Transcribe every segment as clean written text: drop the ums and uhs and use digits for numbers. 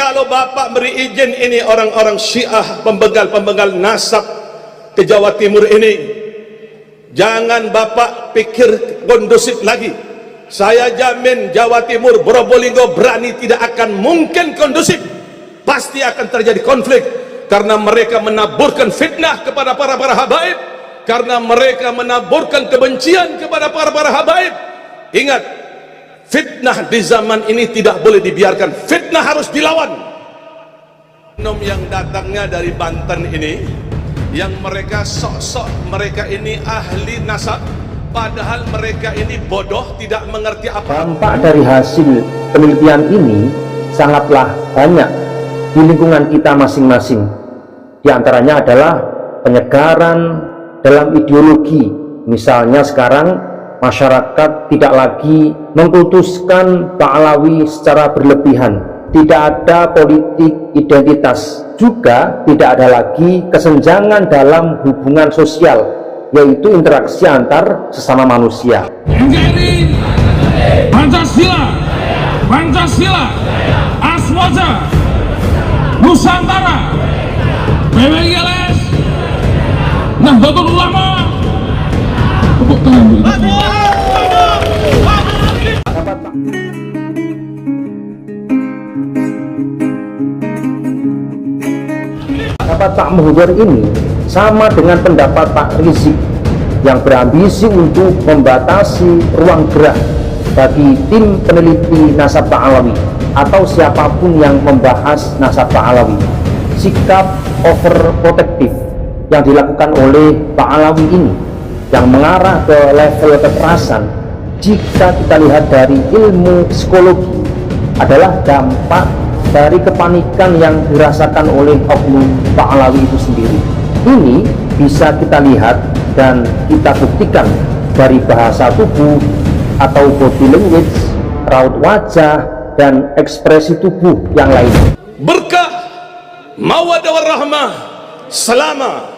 kalau Bapak beri izin ini orang-orang Syiah pembegal-pembegal nasab ke Jawa Timur ini, jangan Bapak pikir kondusif lagi. Saya jamin Jawa Timur, Probolinggo berani tidak akan mungkin kondusif. Pasti akan terjadi konflik karena mereka menaburkan fitnah kepada para habaib, karena mereka menaburkan kebencian kepada para habaib. Ingat, fitnah di zaman ini tidak boleh dibiarkan, fitnah harus dilawan. Oknum yang datangnya dari Banten ini, yang mereka sok-sok mereka ini ahli nasab, padahal mereka ini bodoh, tidak mengerti apa. Dampak dari hasil penelitian ini sangatlah banyak di lingkungan kita masing-masing. Di antaranya adalah penyegaran dalam ideologi. Misalnya sekarang masyarakat tidak lagi mengkultuskan Ba'alawi secara berlebihan, tidak ada politik identitas, juga tidak ada lagi kesenjangan dalam hubungan sosial, yaitu interaksi antar sesama manusia. NKRI, Pancasila, Pancasila, Aswaja, Nusantara, PWGLS, Nahdlatul Ulama. Tepuk tangan dulu. Pendapat Pak Muhajir ini sama dengan pendapat Pak Rizik yang berambisi untuk membatasi ruang gerak bagi tim peneliti nasab Ba'alawi atau siapapun yang membahas nasab Ba'alawi. Sikap overprotektif yang dilakukan oleh Ba'alawi ini yang mengarah ke level kekerasan, jika kita lihat dari ilmu psikologi, adalah dampak dari kepanikan yang dirasakan oleh oknum Ba'alawi itu sendiri. Ini bisa kita lihat dan kita buktikan dari bahasa tubuh atau body language, raut wajah, dan ekspresi tubuh yang lain. Berkah, mawaddah warahmah selama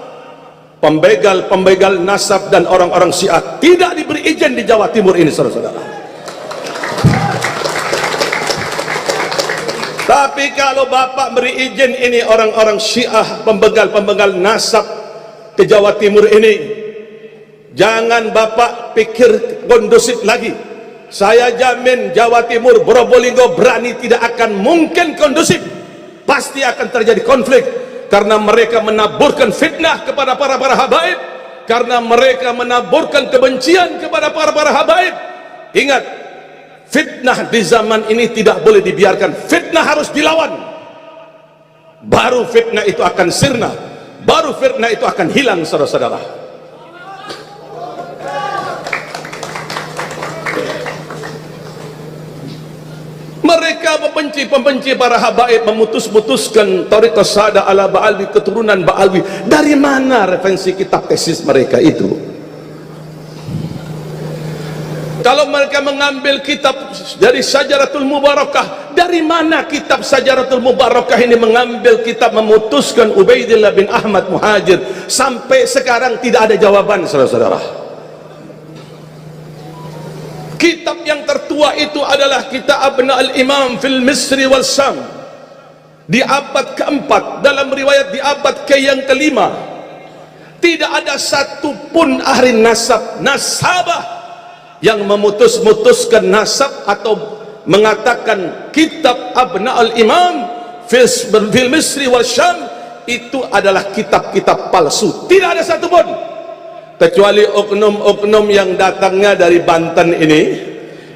pembegal-pembegal nasab dan orang-orang Syiah tidak diberi izin di Jawa Timur ini, saudara-saudara. Tapi kalau Bapak beri izin ini orang-orang Syiah pembegal-pembegal nasab ke Jawa Timur ini, jangan Bapak pikir kondusif lagi. Saya jamin Jawa Timur, Probolinggo berani tidak akan mungkin kondusif. Pasti akan terjadi konflik karena mereka menaburkan fitnah kepada para habaib, karena mereka menaburkan kebencian kepada para habaib. Ingat, fitnah di zaman ini tidak boleh dibiarkan, fitnah harus dilawan. Baru fitnah itu akan sirna, baru fitnah itu akan hilang, saudara-saudara. Mereka pembenci para habaib, memutuskan Thariqah Saada ala Ba'alwi, keturunan Ba'alwi. Dari mana referensi kitab tesis mereka itu? Kalau mereka mengambil kitab dari Syajaratul Mubarakah, dari mana kitab Syajaratul Mubarakah ini mengambil kitab memutuskan Ubaidillah bin Ahmad Muhajir? Sampai sekarang tidak ada jawaban, saudara-saudara. Kitab yang tertua itu adalah kitab Abna al-Imam fil Misri wal Syam di abad keempat, dalam riwayat di abad yang kelima. Tidak ada satupun ahli nasabah yang memutuskan nasab atau mengatakan kitab Abna al-Imam fil Misri wal Syam itu adalah kitab-kitab palsu. Tidak ada satupun, kecuali oknum-oknum yang datangnya dari Banten ini,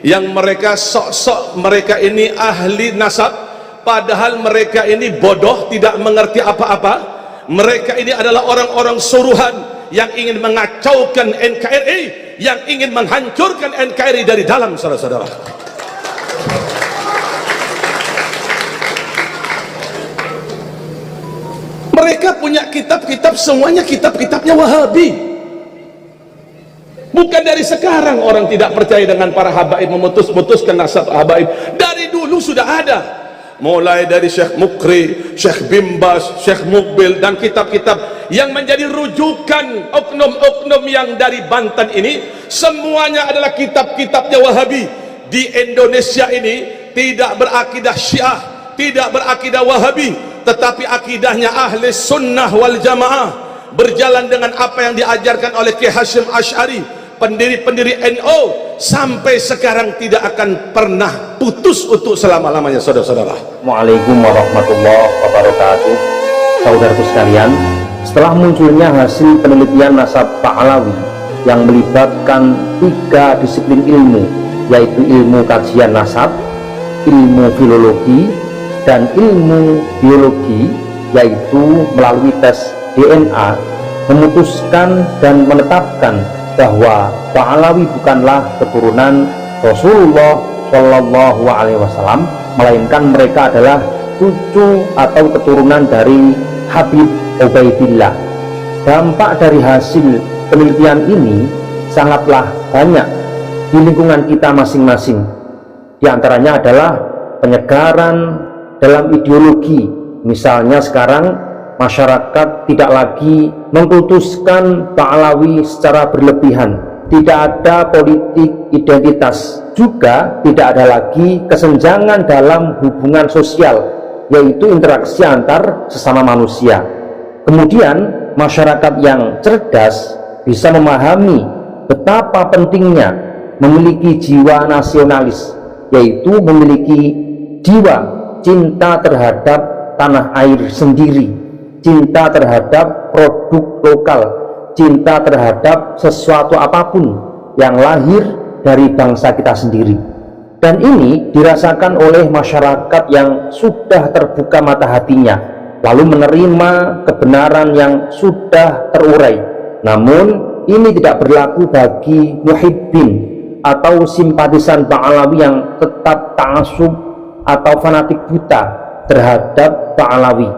yang mereka sok-sok mereka ini ahli nasab, padahal mereka ini bodoh, tidak mengerti apa-apa. Mereka ini adalah orang-orang suruhan yang ingin mengacaukan NKRI, yang ingin menghancurkan NKRI dari dalam, saudara-saudara. Mereka punya kitab-kitab, semuanya kitab-kitabnya Wahabi. Bukan dari sekarang orang tidak percaya dengan para habaib, memutuskan nasab habaib. Dari dulu sudah ada, mulai dari Syekh Mukri, Syekh Bimbas, Syekh Mukbil, dan kitab-kitab yang menjadi rujukan oknum-oknum yang dari Banten ini. Semuanya adalah kitab-kitabnya Wahabi. Di Indonesia ini tidak berakidah Syiah, tidak berakidah Wahabi, tetapi akidahnya ahli sunnah wal jamaah, berjalan dengan apa yang diajarkan oleh Ki Hasyim Asy'ari, pendiri-pendiri NU, sampai sekarang tidak akan pernah putus untuk selama-lamanya. Saudara-saudara, Waalaikumsalam warahmatullahi wabarakatuh. Saudaraku sekalian, setelah munculnya hasil penelitian nasab Pahlawi yang melibatkan 3 disiplin ilmu, yaitu ilmu kajian nasab, ilmu filologi, dan ilmu biologi, yaitu melalui tes DNA, memutuskan dan menetapkan bahwa Pahlawi bukanlah keturunan Rasulullah Shallallahu Alaihi Wasallam, melainkan mereka adalah cucu atau keturunan dari Habib Ubaidillah. Dampak dari hasil penelitian ini sangatlah banyak di lingkungan kita masing-masing. Di antaranya adalah penyegaran dalam ideologi. Misalnya sekarang masyarakat tidak lagi mengkultuskan Pahlawi secara berlebihan, tidak ada politik identitas, juga tidak ada lagi kesenjangan dalam hubungan sosial, yaitu interaksi antar sesama manusia. Kemudian masyarakat yang cerdas bisa memahami betapa pentingnya memiliki jiwa nasionalis, yaitu memiliki jiwa cinta terhadap tanah air sendiri, cinta terhadap produk lokal, cinta terhadap sesuatu apapun yang lahir dari bangsa kita sendiri. Dan ini dirasakan oleh masyarakat yang sudah terbuka mata hatinya, lalu menerima kebenaran yang sudah terurai. Namun ini tidak berlaku bagi muhibbin atau simpatisan Pahlawi yang tetap ta'assub atau fanatik buta terhadap Pahlawi.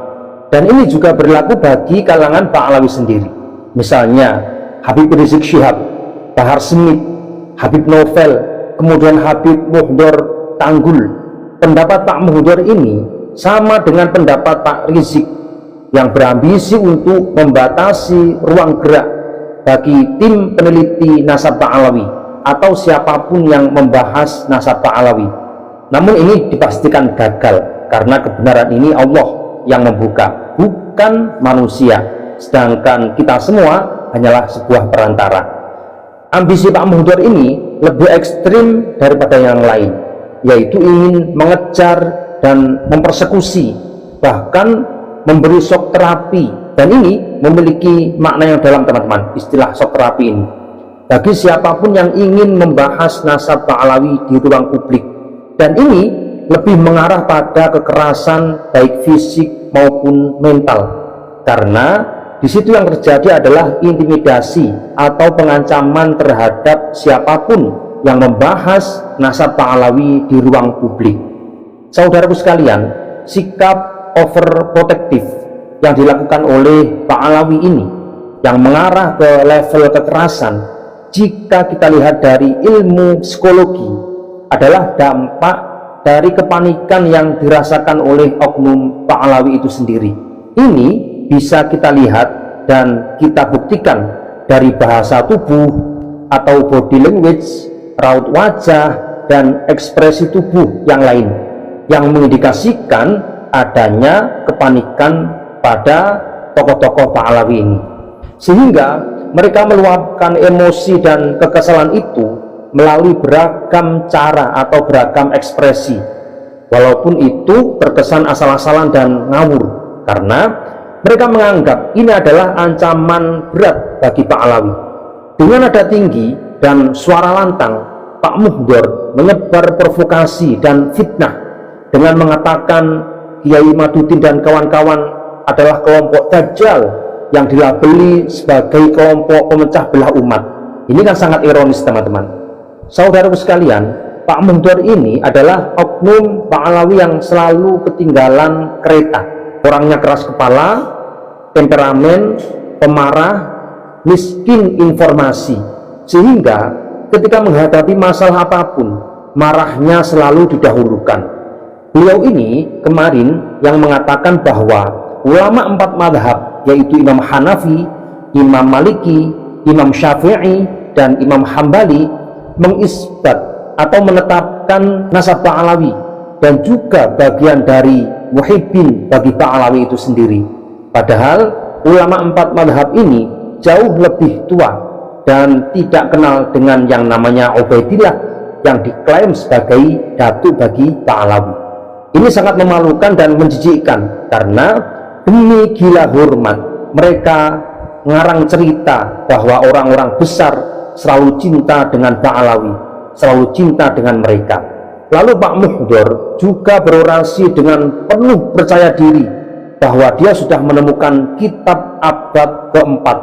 Dan ini juga berlaku bagi kalangan Pahlawi sendiri. Misalnya Habib Rizik Syihab, Bahar Smith, Habib Novel, kemudian Habib Muhdor Tanggul. Pendapat Pak Muhdor ini sama dengan pendapat Pak Rizik yang berambisi untuk membatasi ruang gerak bagi tim peneliti nasab Pahlawi atau siapapun yang membahas nasab Pahlawi. Namun ini dipastikan gagal, karena kebenaran ini Allah yang membuka, bukan manusia, sedangkan kita semua hanyalah sebuah perantara. Ambisi Pak Muhdor ini lebih ekstrim daripada yang lain, yaitu ingin mengejar dan mempersekusi, bahkan memberi shock terapi. Dan ini memiliki makna yang dalam, teman-teman, istilah shock terapi ini, bagi siapapun yang ingin membahas nasab Pahlawi di ruang publik. Dan ini lebih mengarah pada kekerasan baik fisik maupun mental, karena di situ yang terjadi adalah intimidasi atau pengancaman terhadap siapapun yang membahas nasab Pahlawi di ruang publik. Saudaraku sekalian, sikap overprotective yang dilakukan oleh Pahlawi ini yang mengarah ke level kekerasan, jika kita lihat dari ilmu psikologi, adalah dampak dari kepanikan yang dirasakan oleh oknum Pahlawi itu sendiri. Ini bisa kita lihat dan kita buktikan dari bahasa tubuh atau body language, raut wajah, dan ekspresi tubuh yang lain, yang mengindikasikan adanya kepanikan pada tokoh-tokoh Pahlawi ini, sehingga mereka meluapkan emosi dan kekesalan itu melalui beragam cara atau beragam ekspresi, walaupun itu terkesan asal-asalan dan ngawur, karena mereka menganggap ini adalah ancaman berat bagi Pahlawi. Dengan nada tinggi dan suara lantang, Pak Muhdor menyebar provokasi dan fitnah dengan mengatakan Kiai Madudin dan kawan-kawan adalah kelompok Dajjal yang dilabeli sebagai kelompok pemecah belah umat. Ini kan sangat ironis, teman-teman. Saudaraku sekalian, Pak Muhdor ini adalah oknum Pahlawi yang selalu ketinggalan kereta. Orangnya keras kepala, temperamen, pemarah, miskin informasi, sehingga ketika menghadapi masalah apapun, marahnya selalu didahulukan. Beliau ini kemarin yang mengatakan bahwa ulama 4 madhab, yaitu Imam Hanafi, Imam Maliki, Imam Syafi'i, dan Imam Hambali, mengisbat atau menetapkan nasab Pahlawi dan juga bagian dari muhibbin bagi Pak Alawi itu sendiri. Padahal ulama 4 madhab ini jauh lebih tua dan tidak kenal dengan yang namanya Ubaidillah yang diklaim sebagai datuk bagi Pak Alawi. Ini sangat memalukan dan menjijikkan, karena demi gila hormat mereka ngarang cerita bahwa orang-orang besar selalu cinta dengan Pak Alawi, selalu cinta dengan mereka. Lalu Pak Muhdor juga berorasi dengan penuh percaya diri bahwa dia sudah menemukan kitab abad keempat,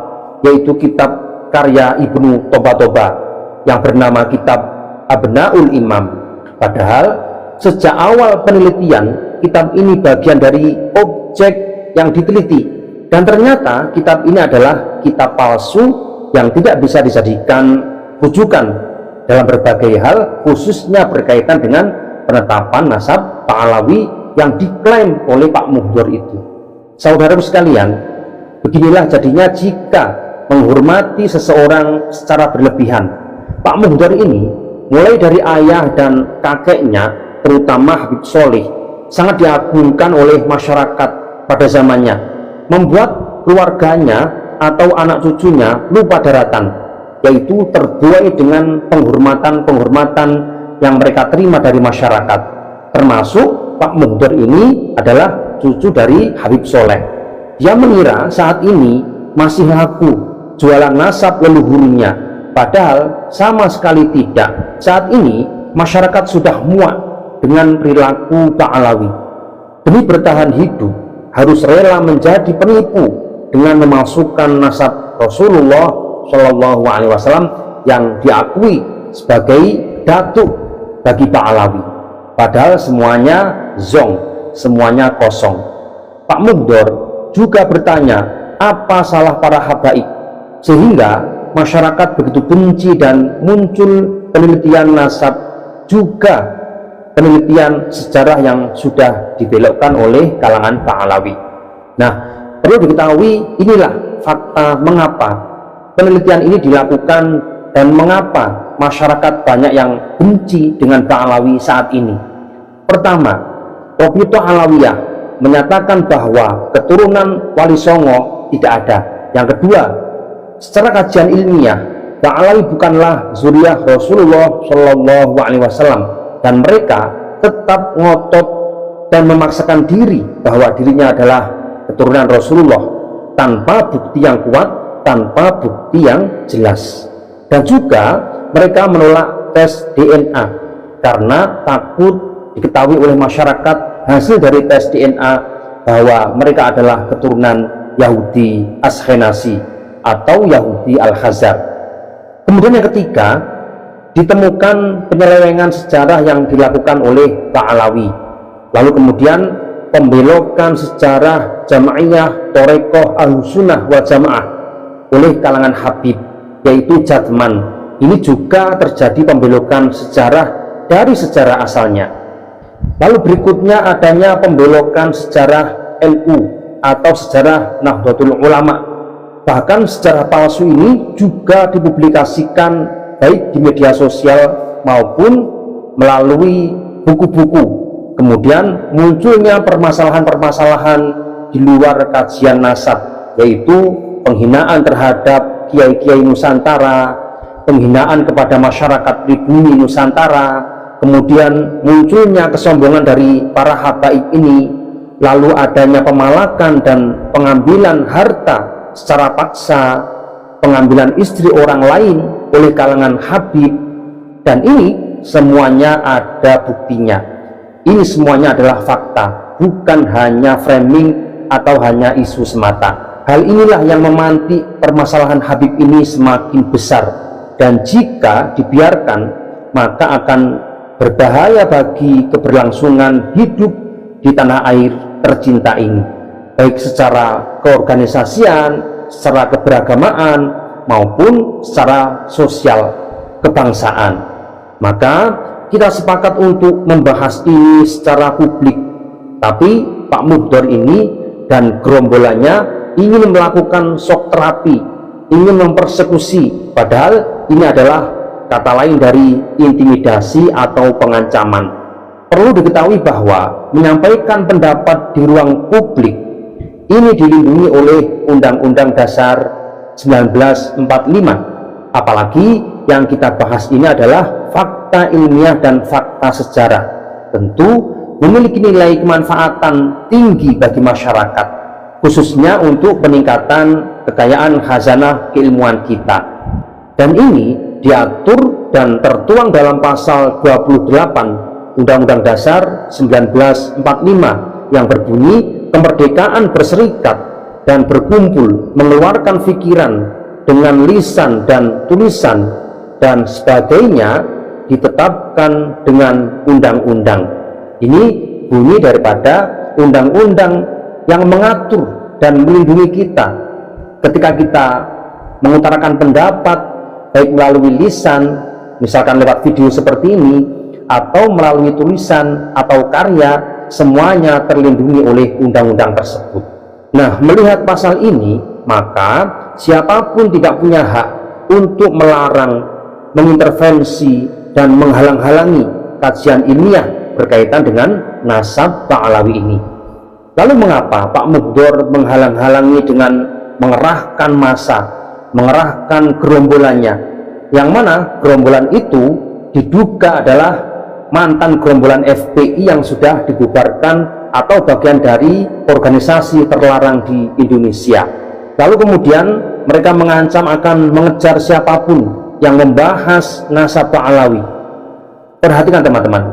yaitu kitab karya Ibnu Toba yang bernama kitab Abnaul Imam. Padahal sejak awal penelitian, kitab ini bagian dari objek yang diteliti, dan ternyata kitab ini adalah kitab palsu yang tidak bisa dijadikan rujukan dalam berbagai hal, khususnya berkaitan dengan penetapan nasab Pak Alawi yang diklaim oleh Pak Muhdor itu. Saudara sekalian, beginilah jadinya jika menghormati seseorang secara berlebihan. Pak Muhdor ini mulai dari ayah dan kakeknya, terutama Habib Soleh, sangat diagungkan oleh masyarakat pada zamannya, membuat keluarganya atau anak cucunya lupa daratan, yaitu terbuai dengan penghormatan-penghormatan yang mereka terima dari masyarakat. Termasuk Pak Muhdor ini adalah cucu dari Habib Soleh. Dia mengira saat ini masih laku jualan nasab leluhurnya, padahal sama sekali tidak. Saat ini masyarakat sudah muak dengan perilaku Pak Alawi. Demi bertahan hidup harus rela menjadi penipu dengan memasukkan nasab Rasulullah Shallallahu Alaihi Wasallam yang diakui sebagai datuk bagi Pak Alawi. Padahal semuanya zong, semuanya kosong. Pak Muhdor juga bertanya, apa salah para habaib sehingga masyarakat begitu benci dan muncul penelitian nasab, juga penelitian sejarah yang sudah dibelokkan oleh kalangan Pak Alawi. Nah, perlu diketahui inilah fakta mengapa penelitian ini dilakukan dan mengapa masyarakat banyak yang benci dengan Pak Alawi saat ini. Pertama, Rabithah Alawiyah menyatakan bahwa keturunan Wali Songo tidak ada. Yang kedua, secara kajian ilmiah, Pak Alawi bukanlah zuriyah Rasulullah Shallallahu Alaihi Wasallam, dan mereka tetap ngotot dan memaksakan diri bahwa dirinya adalah keturunan Rasulullah tanpa bukti yang kuat, tanpa bukti yang jelas. Dan juga mereka menolak tes DNA karena takut diketahui oleh masyarakat hasil dari tes DNA bahwa mereka adalah keturunan Yahudi Ashkenazi atau Yahudi Al-Khazar. Kemudian yang ketiga, ditemukan penyelewengan sejarah yang dilakukan oleh Pak Alawi. Lalu kemudian pembelokan sejarah Jamaiyah Thorekoh Ahlussunnah wal Jamaah oleh kalangan Habib, yaitu Jadman. Ini juga terjadi pembelokan sejarah dari sejarah asalnya. Lalu berikutnya adanya pembelokan sejarah NU atau sejarah Nahdlatul Ulama. Bahkan sejarah palsu ini juga dipublikasikan baik di media sosial maupun melalui buku-buku. Kemudian munculnya permasalahan-permasalahan di luar kajian nasab, yaitu penghinaan terhadap kiai-kiai Nusantara, penghinaan kepada masyarakat pribumi Nusantara, kemudian munculnya kesombongan dari para habaib ini, lalu adanya pemalakan dan pengambilan harta secara paksa, pengambilan istri orang lain oleh kalangan habib, dan ini semuanya ada buktinya. Ini semuanya adalah fakta, bukan hanya framing atau hanya isu semata. Hal inilah yang memantik permasalahan Habib ini semakin besar, dan jika dibiarkan maka akan berbahaya bagi keberlangsungan hidup di tanah air tercinta ini, baik secara keorganisasian, secara keberagamaan, maupun secara sosial kebangsaan. Maka kita sepakat untuk membahas ini secara publik, tapi Pak Muhdor ini dan gerombolannya ingin melakukan shock terapi, ingin mempersekusi, padahal ini adalah kata lain dari intimidasi atau pengancaman. perlu diketahui bahwa menyampaikan pendapat di ruang publik ini dilindungi oleh Undang-Undang Dasar 1945. Apalagi yang kita bahas ini adalah fakta ilmiah dan fakta sejarah, tentu memiliki nilai kemanfaatan tinggi bagi masyarakat, khususnya untuk peningkatan kekayaan khazanah keilmuan kita. Dan ini diatur dan tertuang dalam pasal 28 Undang-Undang Dasar 1945 yang berbunyi, kemerdekaan berserikat dan berkumpul, mengeluarkan pikiran dengan lisan dan tulisan dan sebagainya ditetapkan dengan undang-undang. Ini bunyi daripada undang-undang yang mengatur dan melindungi kita ketika kita mengutarakan pendapat, baik melalui lisan, misalkan lewat video seperti ini, atau melalui tulisan atau karya, semuanya terlindungi oleh undang-undang tersebut. Nah, melihat pasal ini, maka siapapun tidak punya hak untuk melarang, mengintervensi, dan menghalang-halangi kajian ilmiah berkaitan dengan nasab Ba'alawi ini. Lalu mengapa Pak Mugdor menghalang-halangi dengan mengerahkan massa, mengerahkan gerombolannya, yang mana gerombolan itu diduga adalah mantan gerombolan FPI yang sudah dibubarkan atau bagian dari organisasi terlarang di Indonesia. Lalu kemudian mereka mengancam akan mengejar siapapun yang membahas nasab Ba'alawi. Perhatikan teman-teman,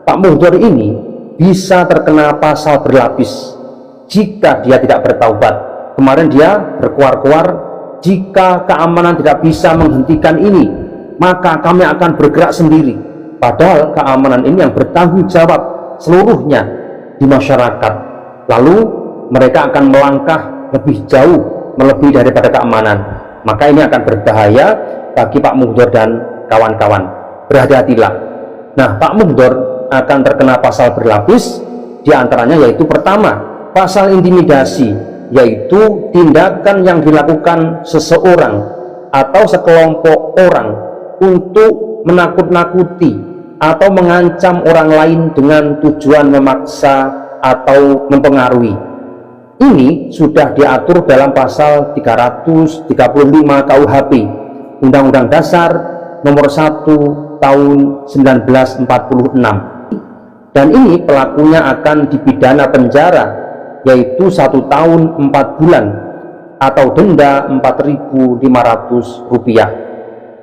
Pak Mugdor ini bisa terkena pasal berlapis jika dia tidak bertaubat. Kemarin dia berkuar-kuar, jika keamanan tidak bisa menghentikan ini, maka kami akan bergerak sendiri. Padahal keamanan ini yang bertanggung jawab seluruhnya di masyarakat. Lalu mereka akan melangkah lebih jauh, melebihi daripada keamanan. Maka ini akan berbahaya bagi Pak Mugdor dan kawan-kawan. Berhati-hatilah. Nah, Pak Mugdor akan terkena pasal berlapis, diantaranya yaitu pertama, pasal intimidasi, yaitu tindakan yang dilakukan seseorang atau sekelompok orang untuk menakut-nakuti atau mengancam orang lain dengan tujuan memaksa atau mempengaruhi. Ini sudah diatur dalam pasal 335 KUHP, Undang-Undang Dasar nomor 1 tahun 1946. Dan ini pelakunya akan dipidana penjara, yaitu 1 tahun 4 bulan atau denda Rp4.500.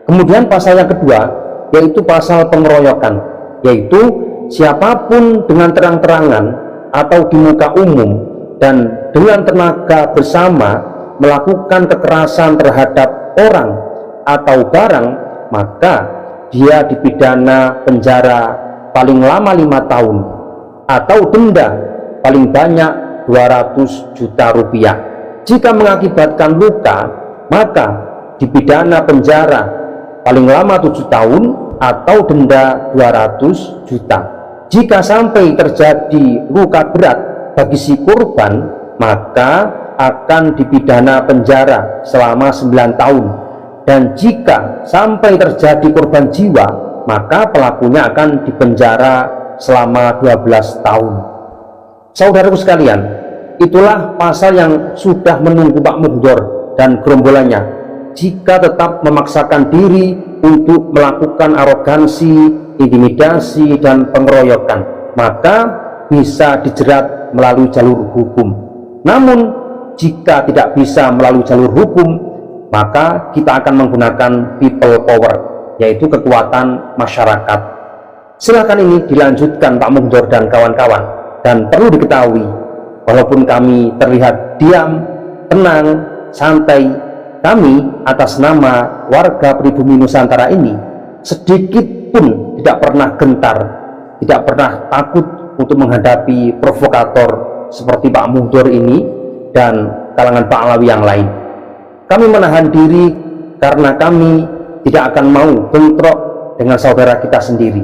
Kemudian pasal yang kedua yaitu pasal pengeroyokan, yaitu siapapun dengan terang-terangan atau di muka umum dan dengan tenaga bersama melakukan kekerasan terhadap orang atau barang, maka dia dipidana penjara paling lama 5 tahun atau denda paling banyak Rp200 juta. Jika mengakibatkan luka, maka dipidana penjara paling lama 7 tahun atau denda 200 juta. Jika sampai terjadi luka berat bagi si korban, maka akan dipidana penjara selama 9 tahun. Dan jika sampai terjadi korban jiwa, maka pelakunya akan dipenjara selama 12 tahun. Saudaraku sekalian, itulah pasal yang sudah menunggu Pak Mugdor dan gerombolannya jika tetap memaksakan diri untuk melakukan arogansi, intimidasi, dan pengeroyokan, maka bisa dijerat melalui jalur hukum. Namun jika tidak bisa melalui jalur hukum, maka kita akan menggunakan people power, yaitu kekuatan masyarakat. Silakan ini dilanjutkan Pak Mugdor dan kawan-kawan. Dan perlu diketahui, walaupun kami terlihat diam, tenang, santai, kami atas nama warga pribumi Nusantara ini sedikit pun tidak pernah gentar, tidak pernah takut untuk menghadapi provokator seperti Pak Mugdor ini dan kalangan Ba'alawi yang lain. Kami menahan diri karena kami tidak akan mau bentrok dengan saudara kita sendiri.